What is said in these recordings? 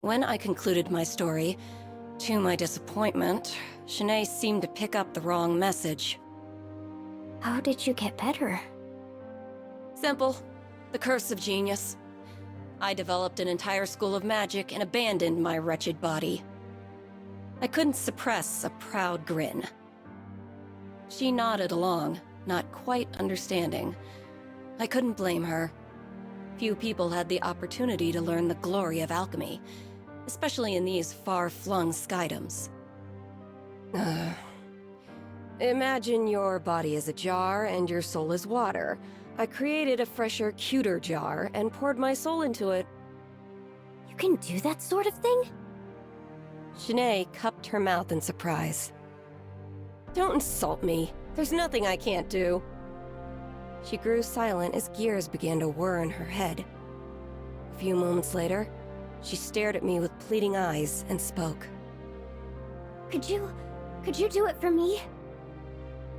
When I concluded my story, to my disappointment, Schnee seemed to pick up the wrong message. How did you get better? Simple. The curse of genius. I developed an entire school of magic and abandoned my wretched body. I couldn't suppress a proud grin. She nodded along, not quite understanding. I couldn't blame her. Few people had the opportunity to learn the glory of alchemy, especially in these far-flung skydoms. Imagine your body is a jar and your soul is water. I created a fresher, cuter jar and poured my soul into it. You can do that sort of thing? Schnee cupped her mouth in surprise. Don't insult me. There's nothing I can't do. She grew silent as gears began to whir in her head. A few moments later, she stared at me with pleading eyes and spoke. Could you do it for me?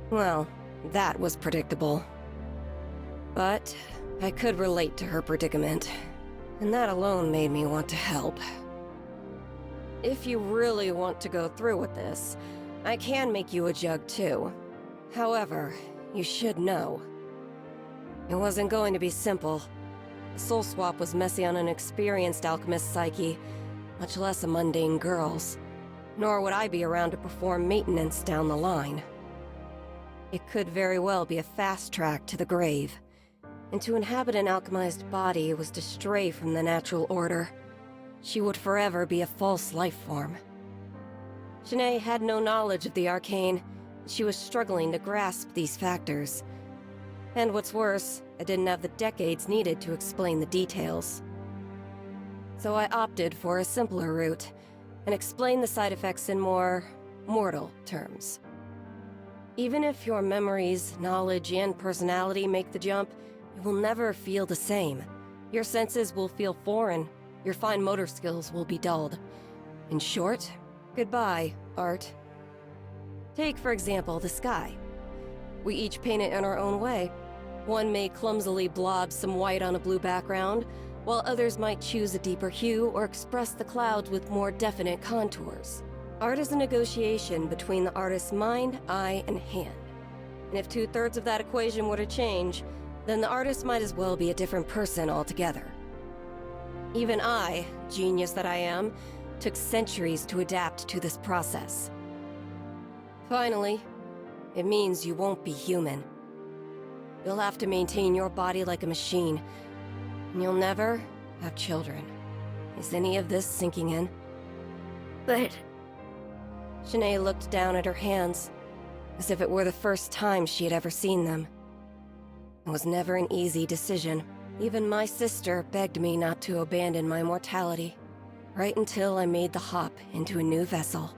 Well, that was predictable. But I could relate to her predicament, and that alone made me want to help. If you really want to go through with this, I can make you a jug too. However, you should know. It wasn't going to be simple. The soul swap was messy on an experienced alchemist's psyche, much less a mundane girl's. Nor would I be around to perform maintenance down the line. It could very well be a fast track to the grave. And to inhabit an alchemized body was to stray from the natural order. She would forever be a false life form. Schnee had no knowledge of the arcane. She was struggling to grasp these factors. And what's worse, I didn't have the decades needed to explain the details. So I opted for a simpler route, and explained the side effects in more mortal terms. Even if your memories, knowledge, and personality make the jump, you will never feel the same. Your senses will feel foreign. Your fine motor skills will be dulled. In short, goodbye, art. Take, for example, the sky. We each paint it in our own way. One may clumsily blob some white on a blue background, while others might choose a deeper hue or express the clouds with more definite contours. Art is a negotiation between the artist's mind, eye, and hand. And if 2/3 of that equation were to change, then the artist might as well be a different person altogether. Even I, genius that I am, took centuries to adapt to this process. Finally, it means you won't be human. You'll have to maintain your body like a machine, and you'll never have children. Is any of this sinking in? But... Schnee looked down at her hands, as if it were the first time she had ever seen them. It was never an easy decision. Even my sister begged me not to abandon my mortality, right until I made the hop into a new vessel.